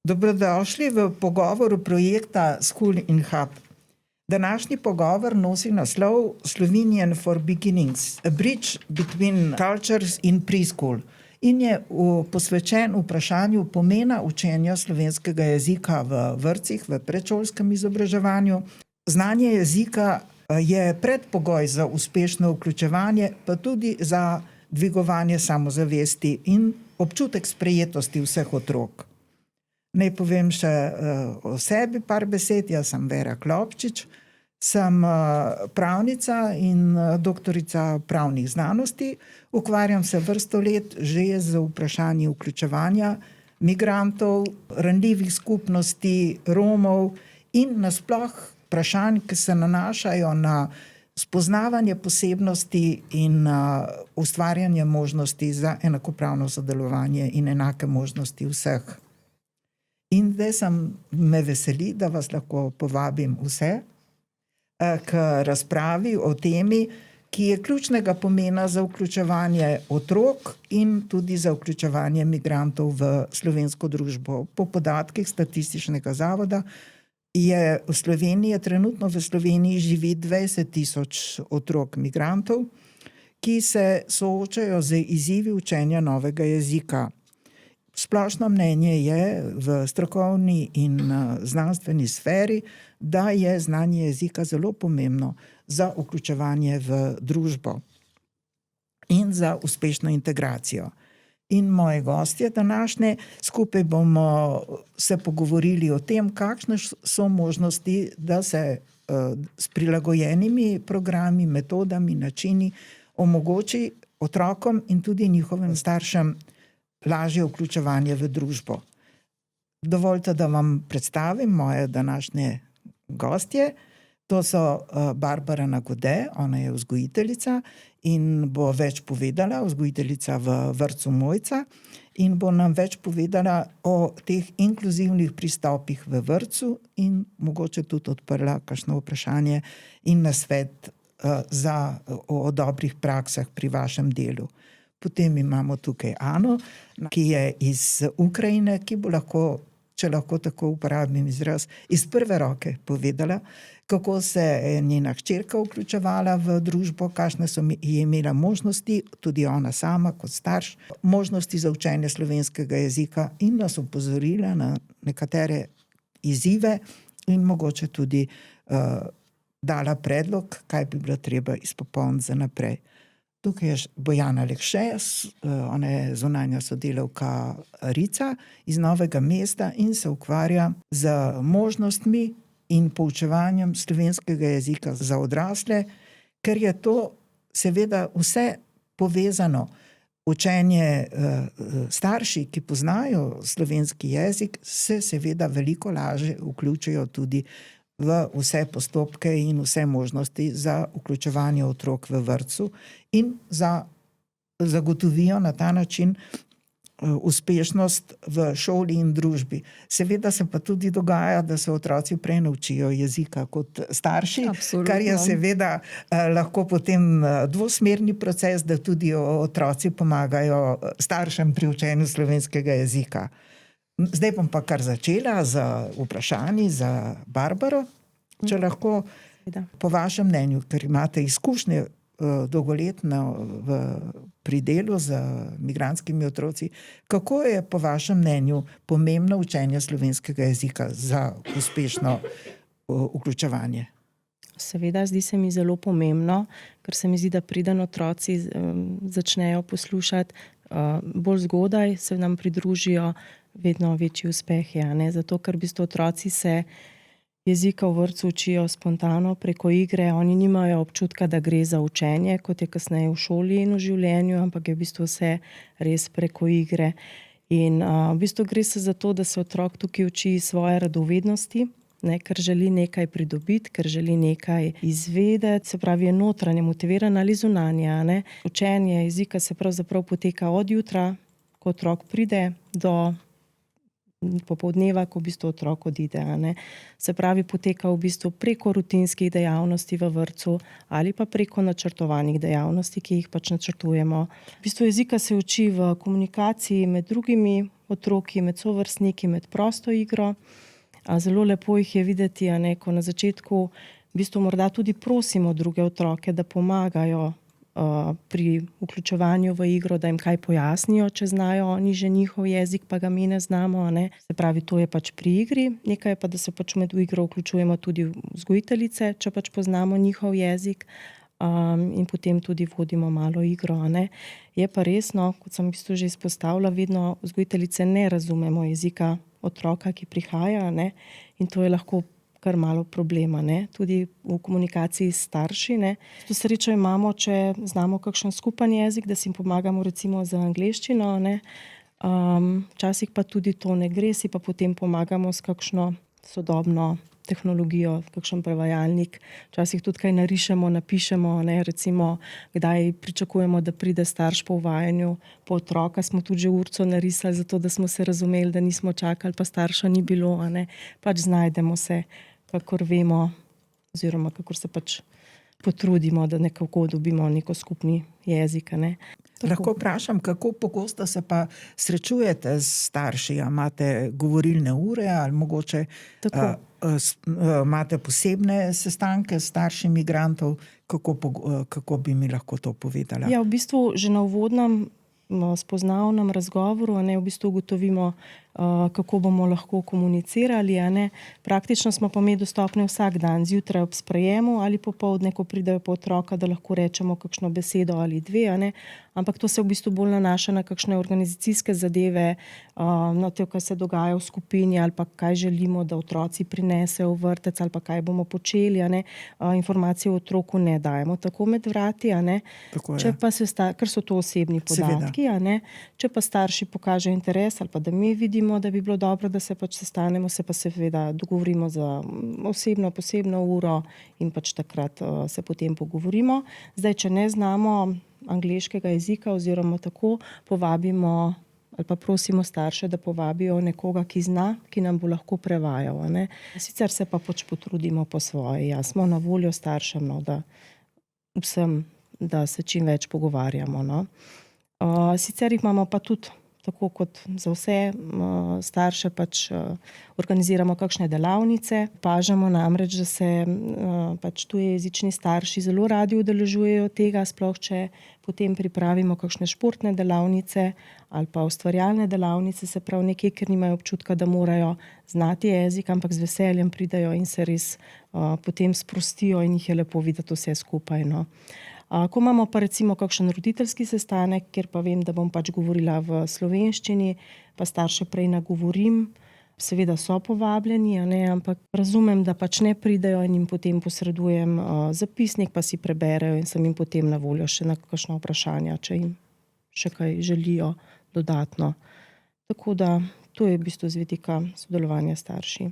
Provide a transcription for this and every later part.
Dobrodošli v pogovoru projekta School in Hub. Današnji pogovor nosi naslov Slovenian for Beginnings, a bridge between cultures in preschool in je posvečen vprašanju pomena učenja slovenskega jezika v vrtcih, v predšolskem izobraževanju. Znanje jezika je predpogoj za uspešno vključevanje, pa tudi za dvigovanje samozavesti in občutek sprejetosti vseh otrok. Naj povem še o sebi par besed. Jaz sem Vera Klopčič, sem pravnica in doktorica pravnih znanosti. Ukvarjam se vrsto let že z vprašanji vključevanja migrantov, ranljivih skupnosti, Romov in nasploh vprašanj, ki se nanašajo na spoznavanje posebnosti in ustvarjanje možnosti za enakopravno sodelovanje in enake možnosti vseh. In zdaj me veseli, da vas lahko povabim vse k razpravi o temi, ki je ključnega pomena za vključevanje otrok in tudi za vključevanje migrantov v slovensko družbo. Po podatkih Statističnega zavoda trenutno v Sloveniji živi 20.000 otrok migrantov, ki se soočajo z izzivi učenja novega jezika. Splošno mnenje je v strokovni in znanstveni sferi, da je znanje jezika zelo pomembno za vključevanje v družbo in za uspešno integracijo. In moji gostje današnje, skupaj bomo se pogovorili o tem, kakšne so možnosti, da se s prilagojenimi programi, metodami, načini omogoči otrokom in tudi njihovim staršem lažje vključevanje v družbo. Dovolite, da vam predstavim moje današnje gostje. To so Barbara Nagode, ona je vzgojiteljica in bo več povedala, vzgojiteljica v vrtcu Mojca, in bo nam več povedala o teh inkluzivnih pristopih v vrtcu in mogoče tudi odprla kakšno vprašanje in nasvet o dobrih praksah pri vašem delu. Potem imamo tukaj Ano, ki je iz Ukrajine, ki bo lahko, če lahko tako uporabim izraz, iz prve roke povedala, kako se je njena hčerka vključevala v družbo, kakšne so imela možnosti, tudi ona sama kot starš, možnosti za učenje slovenskega jezika in nas opozorila na nekatere izzive in mogoče tudi dala predlog, kaj bi bilo treba izpopolniti za naprej. Tukaj je Bojana Lekše, ona je zunanja sodelavka Rica iz Novega mesta in se ukvarja z možnostmi in poučevanjem slovenskega jezika za odrasle, ker je to seveda vse povezano. Učenje starši, ki poznajo slovenski jezik, se seveda veliko lažje vključijo tudi v vse postopke in vse možnosti za vključevanje otrok v vrtcu in zagotovijo na ta način uspešnost v šoli in družbi. Seveda se pa tudi dogaja, da se otroci prej naučijo jezika kot starši. Absolutno. Kar je seveda lahko potem dvosmerni proces, da tudi otroci pomagajo staršem pri učenju slovenskega jezika. Zdaj bom pa kar začela z vprašanji za Barbaro. Če lahko po vašem mnenju, ker imate izkušnje dolgoletno pri delu z migrantskimi otroci, kako je po vašem mnenju pomembno učenje slovenskega jezika za uspešno vključevanje? Seveda, zdi se mi zelo pomembno, ker se mi zdi, da preden otroci začnejo poslušati bolj zgodaj, se nam pridružijo vedno večji uspehi, zato ker v bistvu otroci se jezika v vrtcu učijo spontano preko igre, oni nimajo občutka, da gre za učenje, kot je kasneje v šoli in v življenju, ampak je v bistvu vse res preko igre. In v bistvu gre se za to, da se otrok tukaj uči svoje radovednosti, ker želi nekaj pridobiti, ker želi nekaj izvedeti, se pravi je notranje motiviran ali zunanje. Učenje jezika se pravzaprav poteka od jutra, ko otrok pride, do popoldneva, ko v bistvu otrok odide. Se pravi, poteka v bistvu preko rutinskih dejavnosti v vrtcu ali pa preko načrtovanih dejavnosti, ki jih pač načrtujemo. V bistvu jezika se uči v komunikaciji med drugimi otroki, med sovrstniki, med prosto igro. Zelo lepo jih je videti, ko na začetku v bistvu morda tudi prosimo druge otroke, da pomagajo pri vključevanju v igro, da jim kaj pojasnijo, če znajo oni že njihov jezik, pa ga mi ne znamo. Se pravi, to je pač pri igri, nekaj je pa, da se pač med igro vključujemo tudi vzgojiteljice, če pač poznamo njihov jezik, in potem tudi vodimo malo igro. Je pa resno, kot sem v bistvu že izpostavila, vedno vzgojiteljice ne razumemo jezika otroka, ki prihaja, in to je lahko kar malo problema, tudi v komunikaciji s starši. To srečo imamo, če znamo kakšen skupen jezik, da si pomagamo recimo z angleščino, včasih pa tudi to ne gre, si pa potem pomagamo s kakšno sodobno tehnologijo, kakšen prevajalnik, včasih tudi kaj narišemo, napišemo, recimo kdaj pričakujemo, da pride starš po uvajanju, po otroka smo tudi že urico narisali, zato da smo se razumeli, da nismo čakali, pa starša ni bilo, pač znajdemo se, kakor vemo, oziroma kakor se pač potrudimo, da nekako dobimo neko skupni jezik. Lahko vprašam, kako pogosto se pa srečujete s starši? Imate govorilne ure ali mogoče imate posebne sestanke s starši migrantov? Kako bi mi lahko to povedala? Ja, v bistvu že na uvodnem spoznavnem razgovoru v bistvu ugotovimo, kako bomo lahko komunicirali. Praktično smo pa mi dostopni vsak dan, zjutraj ob sprejemu ali popoldne, ko pridejo po otroka, da lahko rečemo kakšno besedo ali dve. Ampak to se v bistvu bolj nanaša na kakšne organizacijske zadeve, na to, kaj se dogaja v skupini ali pa kaj želimo, da otroci prinesejo v vrtec ali pa kaj bomo počeli. Informacije o otroku ne dajemo tako med vrati. Če pa ker so to osebni podatki, če pa starši pokažejo interes ali pa da mi vidimo, da bi bilo dobro, da se pač sestanemo, se pa seveda dogovorimo za posebno uro in pač takrat se potem pogovorimo. Zdaj, če ne znamo angleškega jezika oziroma tako, povabimo ali pa prosimo starše, da povabijo nekoga, ki zna, ki nam bo lahko prevajal. Sicer se pa pač potrudimo po svoje. Ja, smo na voljo staršem, da vsem, da se čim več pogovarjamo. Sicer jih imamo pa tudi, tako kot za vse starše, pač organiziramo kakšne delavnice. Opažamo namreč, da se pač tujejezični starši zelo radi udeležujejo tega, sploh če potem pripravimo kakšne športne delavnice ali pa ustvarjalne delavnice, se pravi nekje, ker nimajo občutka, da morajo znati jezik, ampak z veseljem pridejo in se res potem sprostijo in jih je lepo videti vse skupaj. Ko imamo pa recimo kakšen roditeljski sestanek, kjer pa vem, da bom pač govorila v slovenščini, pa starše prej nagovorim, seveda so povabljeni, ampak razumem, da pač ne pridejo in jim potem posredujem zapisnik, pa si preberejo in sem jim potem na voljo še na kakšno vprašanja, če jim še kaj želijo dodatno. Tako da to je v bistvu z vidika sodelovanja starši.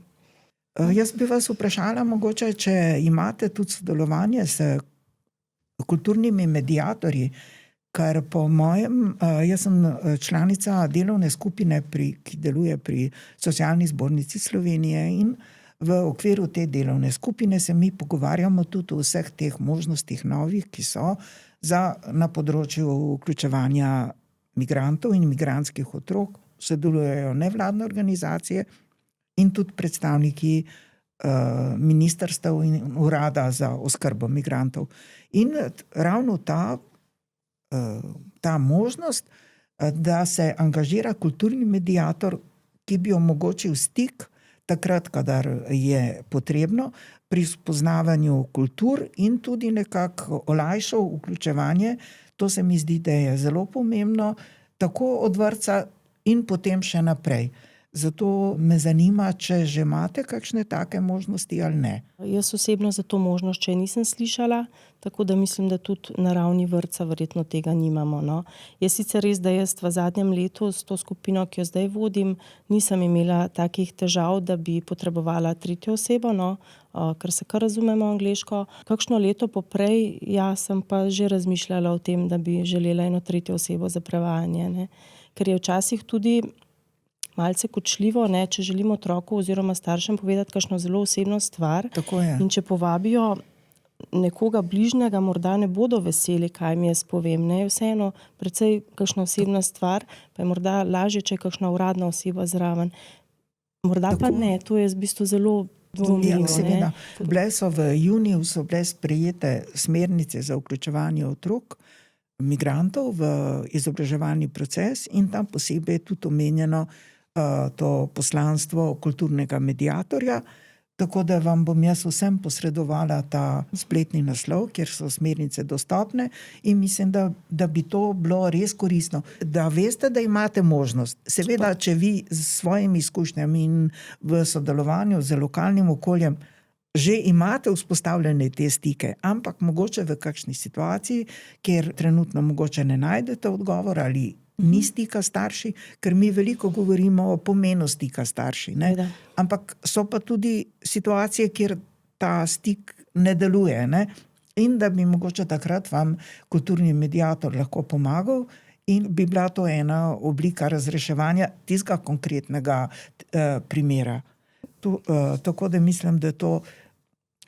Jaz bi vas vprašala mogoče, če imate tudi sodelovanje s kulturnimi mediatorji, ker po mojem, jaz sem članica delovne skupine, ki deluje pri Socialni zbornici Slovenije, in v okviru te delovne skupine se mi pogovarjamo tudi o vseh teh možnostih novih, ki so na področju vključevanja migrantov in migrantskih otrok. Sodelujejo nevladne organizacije in tudi predstavniki ministrstev in urada za oskrbo migrantov. In ravno ta možnost, da se angažira kulturni mediator, ki bi omogočil stik takrat, kadar je potrebno, pri spoznavanju kultur in tudi nekako olajšal vključevanje, to se mi zdi, da je zelo pomembno, tako od vrtca in potem še naprej. Zato me zanima, če že imate kakšne take možnosti ali ne. Jaz osebno za to možnost še nisem slišala, tako da mislim, da tudi na ravni vrtca verjetno tega nimamo. Je sicer res, da jaz v zadnjem letu s to skupino, ki jo zdaj vodim, nisem imela takih težav, da bi potrebovala tretjo osebo, ker se kar razumemo angleško. Kakšno leto poprej, sem pa že razmišljala o tem, da bi želela eno tretjo osebo za prevajanje. Ker je včasih tudi malce kočljivo, če želimo otroku oziroma staršem povedati kakšno zelo osebno stvar. Tako je. In če povabijo nekoga bližnjega morda ne bodo veseli, kaj mi jaz povem. Ne? Vseeno precej kakšna osebna stvar, pa je morda lažje, če je kakšna uradna oseba zraven. Morda pa ne, to je v bistvu zelo dvomljivo. Seveda. V juniju so bile sprejete smernice za vključevanje otrok, migrantov v izobraževalni proces in tam posebej je tudi omenjeno to poslanstvo kulturnega mediatorja, tako da vam bom jaz vsem posredovala ta spletni naslov, kjer so smernice dostopne in mislim, da bi to bilo res koristno. Da veste, da imate možnost. Seveda, če vi s svojimi izkušnjami in v sodelovanju z lokalnim okoljem že imate vzpostavljene te stike, ampak mogoče v kakšni situaciji, kjer trenutno mogoče ne najdete odgovor ali ni stika starši, ker mi veliko govorimo o pomenu stika starši. Ne? Ampak so pa tudi situacije, kjer ta stik ne deluje. Ne? In da bi mogoče takrat vam kulturni mediator lahko pomagal in bi bila to ena oblika razreševanja tistega konkretnega primera. Tako da mislim, da to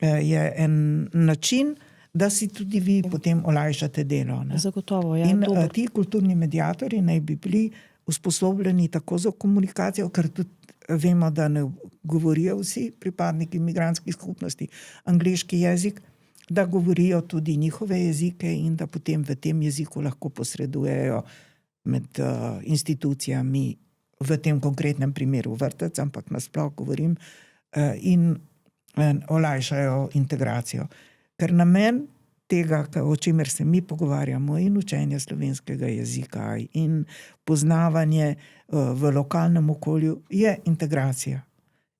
je en način, da si tudi vi potem olajšate delo. Ne? Zagotovo, ja. In ti kulturni mediatorji naj bi bili usposobljeni tako za komunikacijo, ker tudi vemo, da ne govorijo vsi pripadniki migrantskih skupnosti angleški jezik, da govorijo tudi njihove jezike in da potem v tem jeziku lahko posredujejo med institucijami, v tem konkretnem primeru vrtec, ampak nasploh govorim, in olajšajo integracijo. Ker namen tega, o čemer se mi pogovarjamo, in učenje slovenskega jezika in poznavanje v lokalnem okolju, je integracija.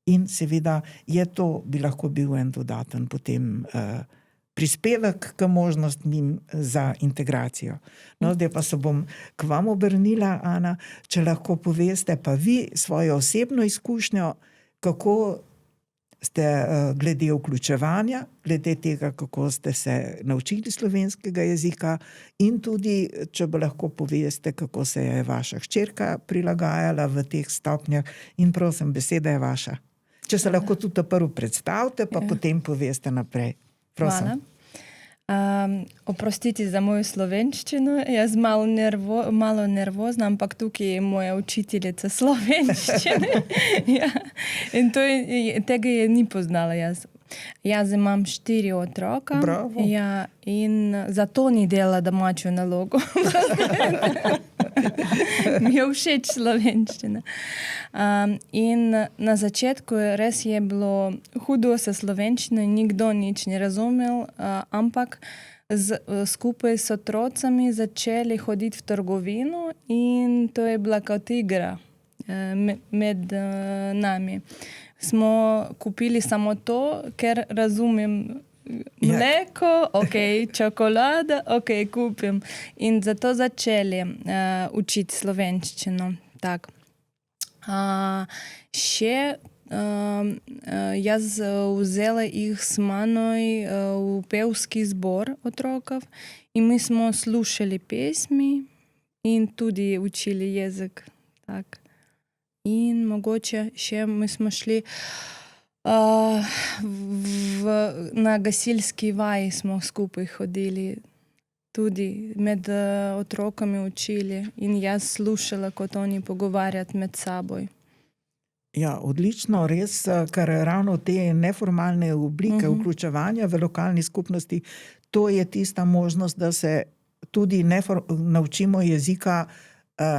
In seveda je to, bi lahko bil en dodaten potem prispevek k možnostim za integracijo. No, zdaj pa se bom k vam obrnila, Ana, če lahko poveste pa vi svojo osebno izkušnjo, kako ste glede vključevanja, glede tega, kako ste se naučili slovenskega jezika in tudi, če bo lahko poveste, kako se je vaša hčerka prilagajala v teh stopnjah in prosim, beseda je vaša. Če se lahko tudi prvo predstavite, pa potem poveste naprej. Prosim. Hvala. Oprostite za mojo slovenščino, jaz malo nervozna, ampak tukaj je moja učiteljica slovenščine. Ja. In tega je ni poznala jaz. Jaz imam 4 otroka. Bravo. Ja, in zato ni delala domačo nalogo. Mi je všeč slovenščina. In na začetku res je bilo hudo sa slovenščino in nikdo nič ne razumel, ampak skupaj s otrocami začeli hoditi v trgovino in to je bila kot igra med nami. Smo kupili samo to, ker razumem mleko, čokolada, kupim. In zato začeli učiti slovenščino. Tak. Še jaz vzela jih s manoj v pevski zbor otrokov in mi smo slušali pesmi in tudi učili jezik. Tak. In mogoče še mi smo šli na gasilski vaj smo skupaj hodili, tudi med otrokami učili in jaz slušala, kot oni pogovarjati med seboj. Ja, odlično, res, ker ravno te neformalne oblike vključevanja v lokalni skupnosti, to je tista možnost, da se tudi naučimo jezika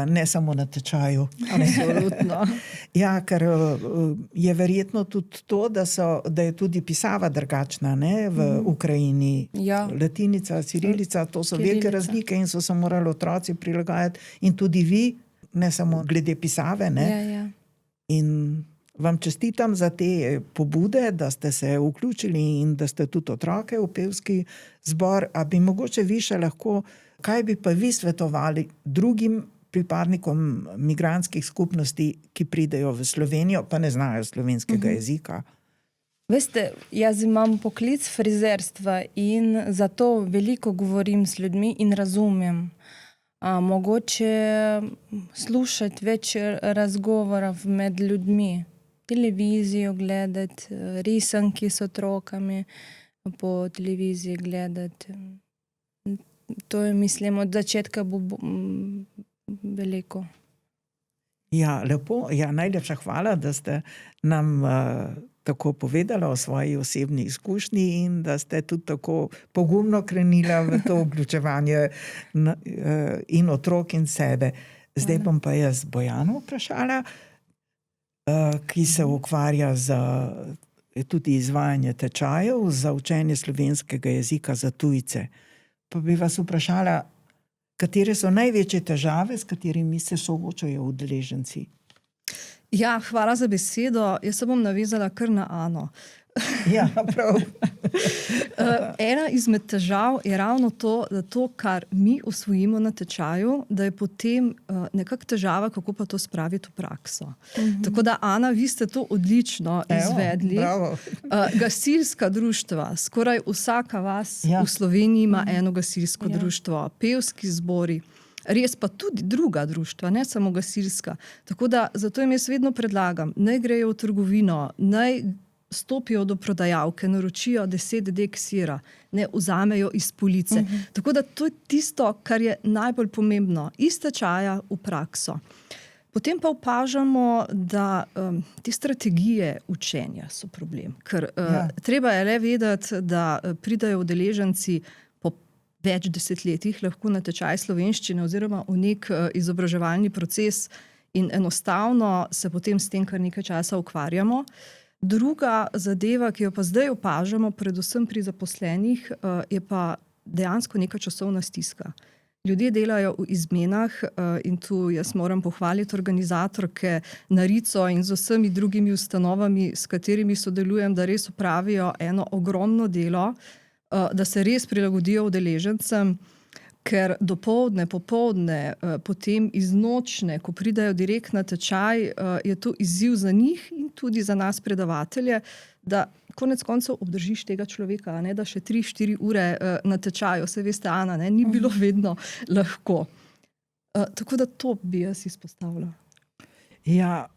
ne samo na tečaju. Absolutno. Ja, ker je verjetno tudi to, da je tudi pisava drugačna, ne, v Ukrajini. Ja. Latinica, cirilica, to so velike razlike in so se morali otroci prilagajati. In tudi vi, ne samo glede pisave, ne. Ja. In vam čestitam za te pobude, da ste se vključili in da ste tudi otroke v pevski zbor. A bi mogoče vi še lahko, kaj bi pa vi svetovali drugim pripadnikom migrantskih skupnosti, ki pridejo v Slovenijo, pa ne znajo slovenskega jezika? Veste, jaz imam poklic frizerstva in zato veliko govorim s ljudmi in razumem. Mogoče slušati več razgovorov med ljudmi, televizijo gledati, risanki s otrokami, po televiziji gledati. To je, mislim, od začetka bo veliko. Ja, lepo. Ja, najlepša hvala, da ste nam tako povedala o svoji osebni izkušnji in da ste tudi tako pogumno krenila v to vključevanje in otrok in sebe. Zdaj bom pa jaz Bojano vprašala, ki se ukvarja z tudi izvajanje tečajev za učenje slovenskega jezika za tujce. Pa bi vas vprašala, katere so največje težave, s katerimi se soočajo udeleženci? Ja, hvala za besedo. Jaz se bom navezala kar na Ano. Ja, prav. Ena izmed težav je ravno to, da to, kar mi osvojimo na tečaju, da je potem nekako težava, kako pa to spraviti v prakso. Tako da, Ana, vi ste to odlično izvedli. Bravo. Gasilska društva, skoraj vsaka vas v Sloveniji ima eno gasilsko društvo, pevski zbori, res pa tudi druga društva, ne samo gasilska. Tako da, zato jim jaz vedno predlagam, naj grejo v trgovino, naj stopijo do prodajalke, naročijo 10 dek sira, ne vzamejo iz police. Tako da to je tisto, kar je najbolj pomembno, iz tečaja v prakso. Potem pa opažamo, da te strategije učenja so problem. Ker treba je le vedeti, da pridajo udeleženci po več desetletjih lahko na tečaj slovenščine oziroma v nek izobraževalni proces in enostavno se potem s tem kar nekaj časa ukvarjamo. Druga zadeva, ki jo pa zdaj opažamo, predvsem pri zaposlenih, je pa dejansko neka časovna stiska. Ljudje delajo v izmenah in tu jaz moram pohvaliti organizatorke Narico in z vsemi drugimi ustanovami, s katerimi sodelujem, da res opravijo eno ogromno delo, da se res prilagodijo udeležencem, ker dopoldne, popoldne, potem iz nočne, ko pridajo direkt na tečaj, je to izziv za njih in tudi za nas predavatelje, da konec koncev obdržiš tega človeka, ne, da še 3-4 ure na tečaju, se veste, Ana, ne, ni bilo vedno lahko. Tako da to bi jaz izpostavila. Ja,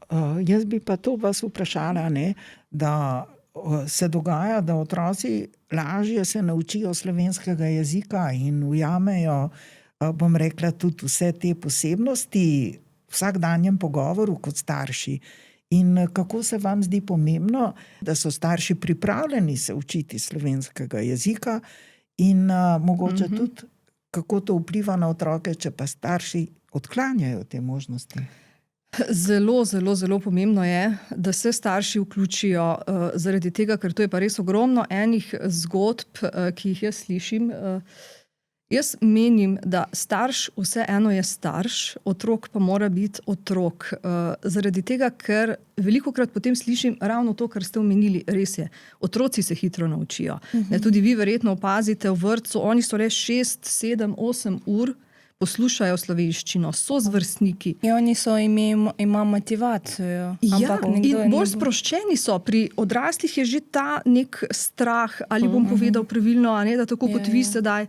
jaz bi pa to vas vprašala, ne, da se dogaja, da otroci lažje se naučijo slovenskega jezika in ujamejo, bom rekla, tudi vse te posebnosti v vsakdanjem pogovoru kot starši. In kako se vam zdi pomembno, da so starši pripravljeni se učiti slovenskega jezika in mogoče tudi, kako to vpliva na otroke, če pa starši odklanjajo te možnosti? Zelo, zelo, zelo pomembno je, da se starši vključijo zaradi tega, ker to je pa res ogromno enih zgodb, ki jih jaz slišim. Jaz menim, da starš vseeno je starš, otrok pa mora biti otrok. Zaradi tega, ker velikokrat potem slišim ravno to, kar ste omenili, res je. Otroci se hitro naučijo. Tudi vi verjetno opazite v vrtcu, oni so le 6, 7, 8 ur poslušajo slovenščino, so z vrstniki. In oni ima motivacijo. Ja, in bolj sproščeni so. Pri odraslih je že ta nek strah, ali bom povedal pravilno, a ne, da tako kot vi sedaj.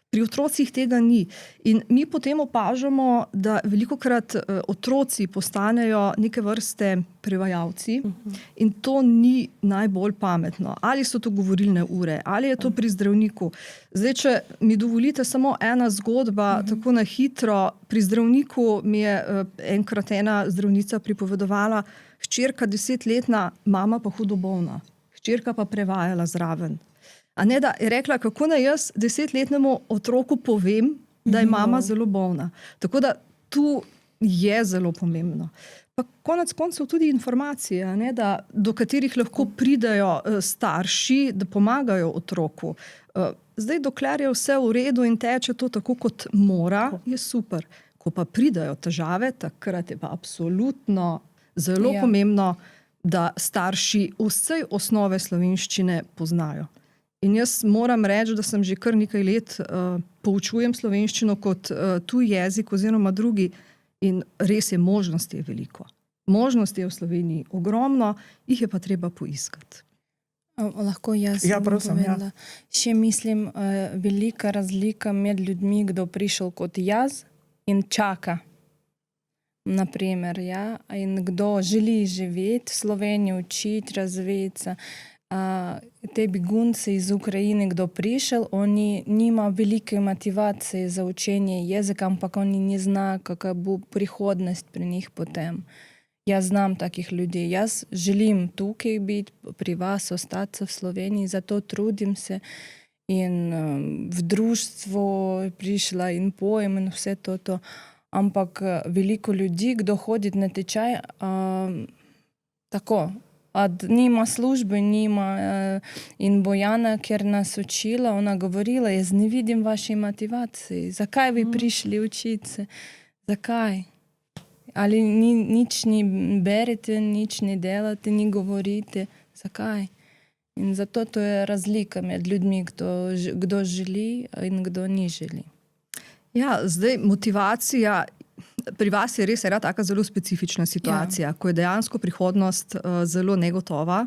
Pri otrocih tega ni. In mi potem opažamo, da velikokrat otroci postanejo neke vrste prevajalci in to ni najbolj pametno. Ali so to govorilne ure, ali je to pri zdravniku. Zdaj, če mi dovolite samo ena zgodba, tako na hitro, pri zdravniku mi je enkrat ena zdravnica pripovedovala, hčerka 10-letna, mama pa hudo bolna. Hčerka pa prevajala zraven. A ne, da je rekla, kako naj jaz 10-letnemu otroku povem, da je mama zelo bolna. Tako da tu je zelo pomembno. Pa konec koncev tudi informacije, a ne, da, do katerih lahko pridejo starši, da pomagajo otroku. Zdaj, dokler je vse v redu in teče to tako, kot mora, je super. Ko pa pridejo težave, takrat je pa absolutno zelo pomembno, da starši vsej osnove slovenščine poznajo. In jaz moram reči, da sem že kar nekaj let poučujem slovenščino kot tuj jezik oziroma drugi in res je, možnosti je veliko. Možnosti je v Sloveniji ogromno, jih je pa treba poiskati. Lahko jaz prosim, povedala. Še mislim, velika razlika med ljudmi, kdo prišel kot jaz in čaka. Naprimer, ja, in kdo želi živeti v Sloveniji, učiti, razviti se. te begunci iz Ukrajine, kdo prišel, oni nima velike motivacije za učenje jezika, ampak oni ne znajo, kakva bo prihodnost pri njih potem. Jaz znam takih ljudi. Jaz želim tukaj biti, pri vas ostati v Sloveniji, zato trudim se in v društvo prišla in pojem in vse to. Ampak veliko ljudi, kdo hodi na tečaj, tako, nima službe, nima. In Bojana, ker nas učila, ona govorila, jaz ne vidim vaše motivacije. Zakaj vi prišli učiti se? Zakaj? Ali nič ni berete, nič ne delate, ni govorite. Zakaj? In zato to je razlika med ljudmi, kdo želi in kdo ni želi. Ja, zdaj motivacija, pri vas je res ena taka zelo specifična situacija, ko je dejansko prihodnost zelo negotova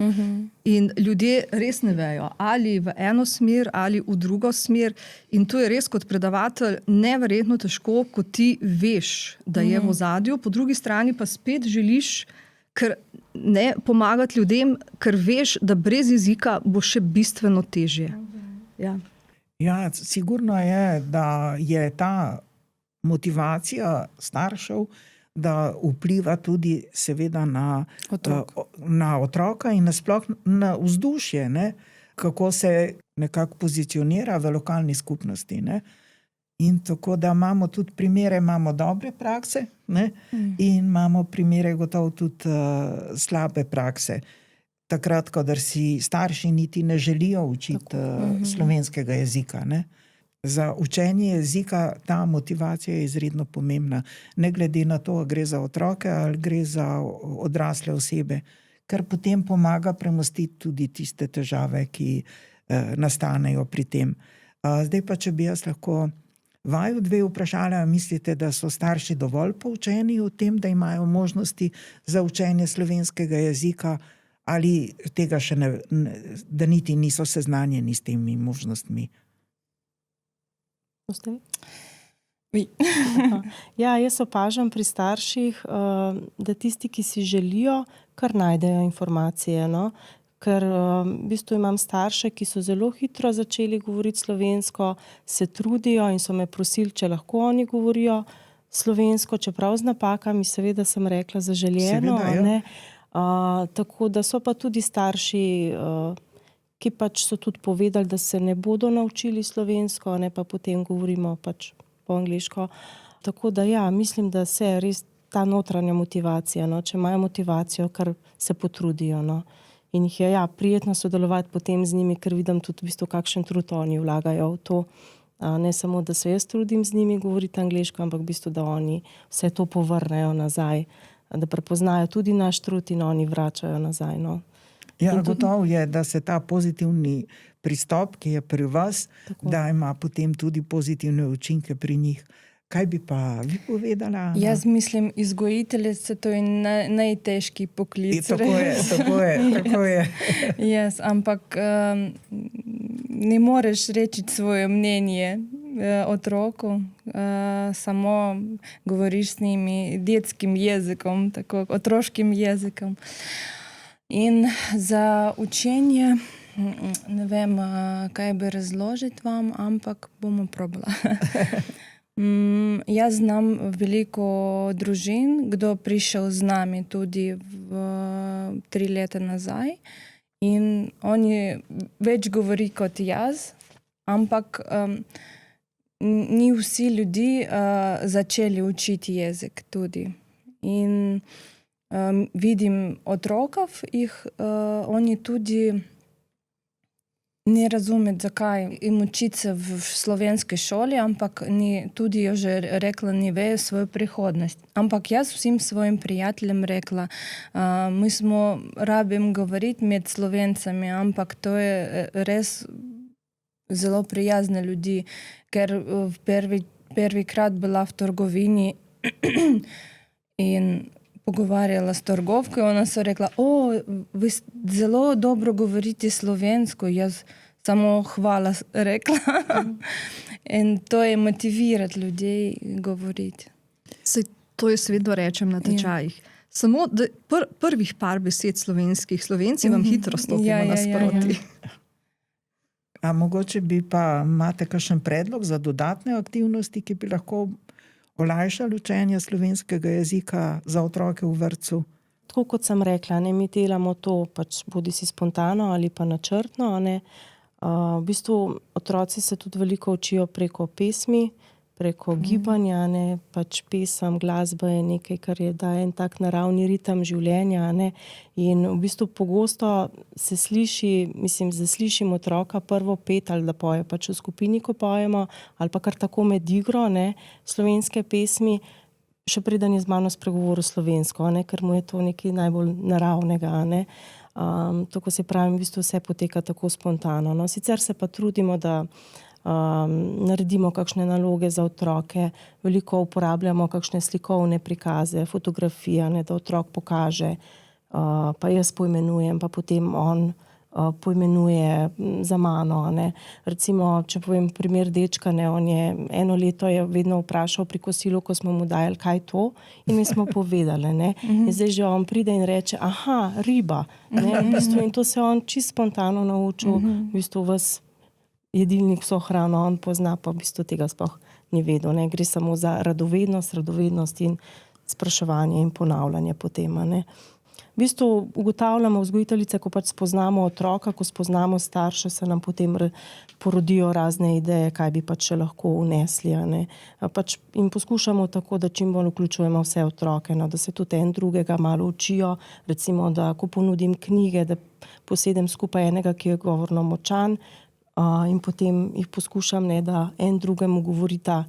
in ljudje res ne vejo, ali v eno smer, ali v drugo smer. In to je res kot predavatelj neverjetno težko, ko ti veš, da je v ozadju, po drugi strani pa spet želiš ne pomagati ljudem, ker veš, da brez jezika bo še bistveno težje. Ja, sigurno je, da je ta motivacija staršev, da vpliva tudi seveda na otroka in nasploh na vzdušje, ne? Kako se nekako pozicionira v lokalni skupnosti. Ne? In tako da imamo tudi primere, imamo dobre prakse, ne? In imamo primere gotovo tudi slabe prakse. Takrat, kadar si starši niti ne želijo učiti slovenskega jezika. Ne? Za učenje jezika ta motivacija je izredno pomembna. Ne glede na to, gre za otroke ali gre za odrasle osebe, kar potem pomaga premostiti tudi tiste težave, ki nastanejo pri tem. Zdaj pa, če bi jaz lahko vaju dve vprašala, mislite, da so starši dovolj poučeni o tem, da imajo možnosti za učenje slovenskega jezika, ali tega še ne, da niti niso seznanjeni s temi možnostmi? Ja, jaz opažam pri starših, da tisti, ki si želijo, kar najdejo informacije. No? Ker v bistvu imam starše, ki so zelo hitro začeli govoriti slovensko, se trudijo in so me prosili, če lahko oni govorijo slovensko, čeprav z napakami, seveda sem rekla zaželjeno. Seveda, ja. Tako da so pa tudi starši, ki pač so tudi povedali, da se ne bodo naučili slovensko, ne pa potem govorimo pač po angliško. Tako da ja, mislim, da se res ta notranja motivacija, no, če imajo motivacijo, kar se potrudijo. No. In jih je prijetno sodelovati potem z njimi, ker vidim tudi v bistvu, kakšen trud oni vlagajo v to. Ne samo, da se jaz trudim z njimi govoriti angleško, ampak v bistvu, da oni vse to povrnejo nazaj, da prepoznajo tudi naš trud in oni vračajo nazaj. No. Ja, gotovo je, da se ta pozitivni pristop, ki je pri vas, da ima potem tudi pozitivne učinke pri njih. Kaj bi pa vi povedala, Ana? Jaz mislim, vzgojiteljica, to je najtežji poklic. Tako je. Yes, ampak ne moreš reči svoje mnenje otroku, samo govoriš z njimi detskim jezikom, tako, otroškim jezikom. In za učenje, ne vem, kaj bi razložiti vam, ampak bomo probala. Jaz znam veliko družin, kdo prišel z nami tudi 3 leta nazaj in oni več govori kot jaz, ampak ni vsi ljudi začeli učiti jezik tudi. In vidim otrokov, oni tudi ne razume, zakaj jim učiti se v slovenski šoli, ampak tudi jo že rekla, ne vejo svojo prihodnost. Ampak jaz vsem svojim prijateljem rekla, mi smo rabim govoriti med Slovencami, ampak to je res zelo prijazne ljudi, ker prvikrat bila v trgovini in pogovarjala s trgovko, ona so rekla, vi zelo dobro govorite slovensko, jaz samo hvala rekla. In to je motivirati ljudi govoriti. To jaz vedno rečem na tečajih. Samo prvih par besed slovenskih. Slovenci vam hitro stopimo nasproti. A mogoče bi pa imate kakšen predlog za dodatne aktivnosti, ki bi lahko olajšali učenje slovenskega jezika za otroke v vrtcu? Tako kot sem rekla, mi delamo to pač bodi si spontano ali pa načrtno. V bistvu otroci se tudi veliko učijo preko pesmi, preko gibanja, pač pesem, glasba je nekaj, kar je daje en tak naravni ritem življenja. In v bistvu pogosto se sliši, zaslišim otroka prvo pet ali da poje pač v skupini, ko pojemo, ali pa kar tako med igro, slovenske pesmi, še preden je z mano spregovoril slovensko, ker mu je to nekaj najbolj naravnega. Tako se pravi, v bistvu vse poteka tako spontano. Sicer se pa trudimo, da naredimo kakšne naloge za otroke, veliko uporabljamo kakšne slikovne prikaze, fotografije, da otrok pokaže, pa jaz poimenujem, pa potem on poimenuje za mano. Recimo, če povem primer dečka, on je eno leto je vedno vprašal pri kosilu, ko smo mu dajali, kaj to, in mi smo povedali. In zdaj že on pride in reče, aha, riba. V bistvu, in to se on čisto spontano naučil, v bistvu vas jedilnik, vso hrano on pozna, pa v bistvu tega sploh ni vedel. Gre samo za radovednost in spraševanje in ponavljanje potem. V bistvu ugotavljamo vzgojiteljice, ko pač spoznamo otroka, ko spoznamo starše, se nam potem porodijo razne ideje, kaj bi pač še lahko vnesli. In poskušamo tako, da čim bolj vključujemo vse otroke, da se tudi en drugega malo učijo. Recimo, da ko ponudim knjige, da posedem skupaj enega, ki je govorno močan, in potem jih poskušam, da en drugemu govorita,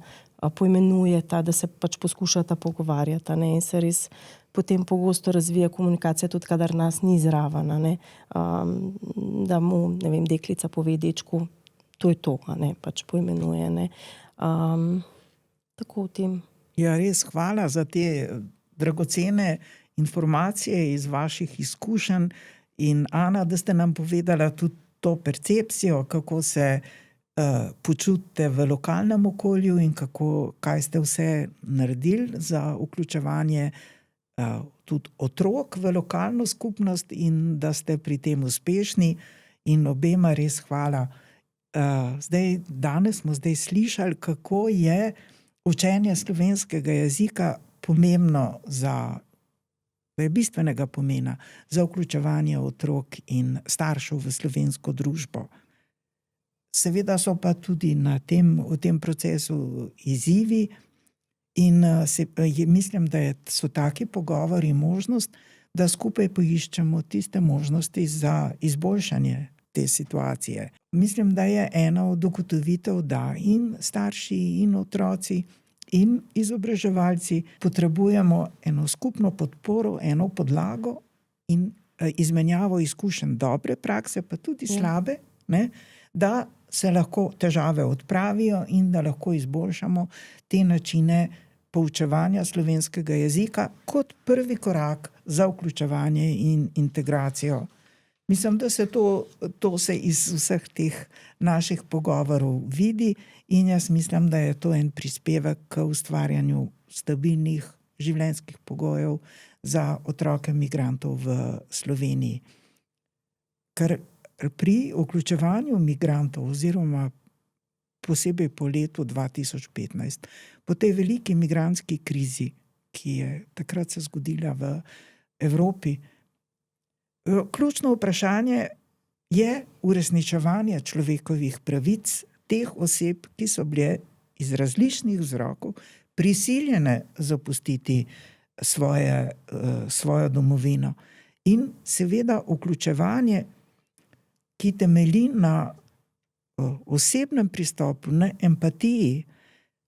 poimenujeta, da se pač poskušata pogovarjata. In se res potem pogosto razvija komunikacija, tudi kadar nas ni zraven. Da mu, deklica pove dečku, to je to, pač poimenuje. Tako v tem. Ja, res hvala za te dragocene informacije iz vaših izkušenj. In Ana, da ste nam povedala tudi to percepcijo, kako se počutite v lokalnem okolju in kaj ste vse naredili za vključevanje tudi otrok v lokalno skupnost in da ste pri tem uspešni, in obema res hvala. Danes smo slišali, kako je učenje slovenskega jezika pomembno je bistvenega pomena za vključevanje otrok in staršev v slovensko družbo. Seveda so pa tudi v tem procesu izzivi in mislim, da so taki pogovori možnost, da skupaj poiščemo tiste možnosti za izboljšanje te situacije. Mislim, da je ena od ugotovitev, da in starši in otroci in izobraževalci potrebujemo eno skupno podporo, eno podlago in izmenjavo izkušenj dobre prakse, pa tudi slabe, da se lahko težave odpravijo in da lahko izboljšamo te načine poučevanja slovenskega jezika kot prvi korak za vključevanje in integracijo. Mislim, da se to se iz vseh teh naših pogovorov vidi in jaz mislim, da je to en prispevek k ustvarjanju stabilnih življenjskih pogojev za otroke migrantov v Sloveniji. Ker pri vključevanju migrantov oziroma posebej po letu 2015, po tej veliki migrantski krizi, ki je takrat se zgodila v Evropi, ključno vprašanje je uresničevanje človekovih pravic teh oseb, ki so bile iz različnih vzrokov prisiljene zapustiti svojo domovino. In seveda vključevanje, ki temelji na osebnem pristopu, na empatiji,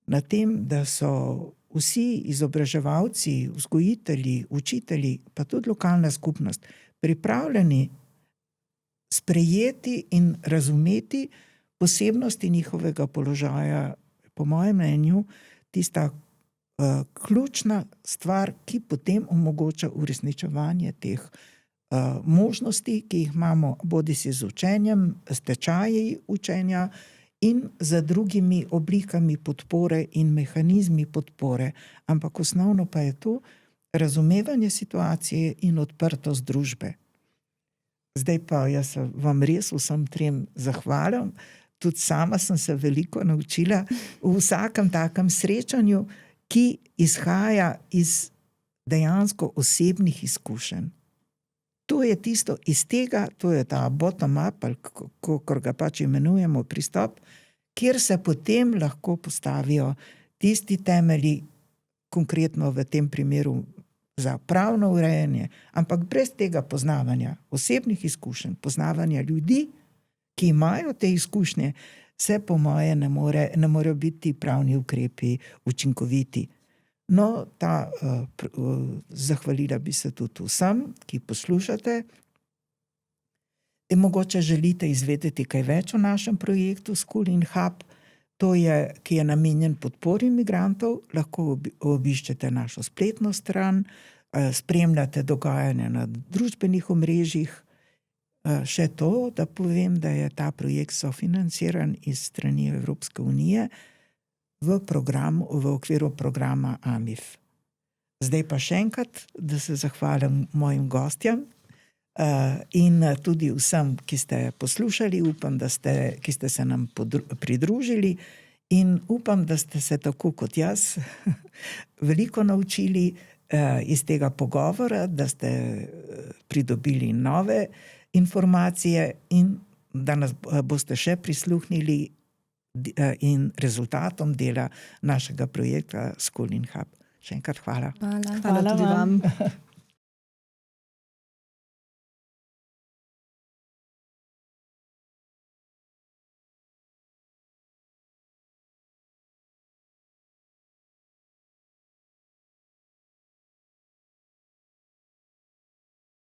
na tem, da so vsi izobraževalci, vzgojitelji, učitelji, pa tudi lokalna skupnost pripravljeni sprejeti in razumeti posebnosti njihovega položaja, po mojem mnenju, tista ključna stvar, ki potem omogoča uresničevanje teh možnosti, ki jih imamo bodisi z učenjem, s tečaji učenja in z drugimi oblikami podpore in mehanizmi podpore. Ampak osnovno pa je to, razumevanje situacije in odprtost družbe. Zdaj pa jaz se vam res vsem trem zahvalim. Tudi sama sem se veliko naučila v vsakem takem srečanju, ki izhaja iz dejansko osebnih izkušenj. To je tisto iz tega, to je ta bottom-up, ali kako ga pač imenujemo, pristop, kjer se potem lahko postavijo tisti temelji, konkretno v tem primeru za pravno urejanje, ampak brez tega poznavanja osebnih izkušenj, poznavanja ljudi, ki imajo te izkušnje, se po moje ne morejo biti pravni ukrepi učinkoviti. No, zahvalila bi se tudi vsem, ki poslušate. Mogoče želite izvedeti kaj več o našem projektu School in Hub, ki je namenjen podpori migrantov, lahko obiščete našo spletno stran, spremljate dogajanje na družbenih omrežjih. Še to, da povem, da je ta projekt sofinanciran iz strani Evropske unije v okviru programa AMIF. Zdaj pa še enkrat, da se zahvalim mojim gostjem in tudi vsem, ki ste poslušali, upam, ki ste se nam pridružili in upam, da ste se tako kot jaz veliko naučili iz tega pogovora, da ste pridobili nove informacije in da nas boste še prisluhnili in rezultatom dela našega projekta School in Hub. Še enkrat hvala. Hvala tudi vam.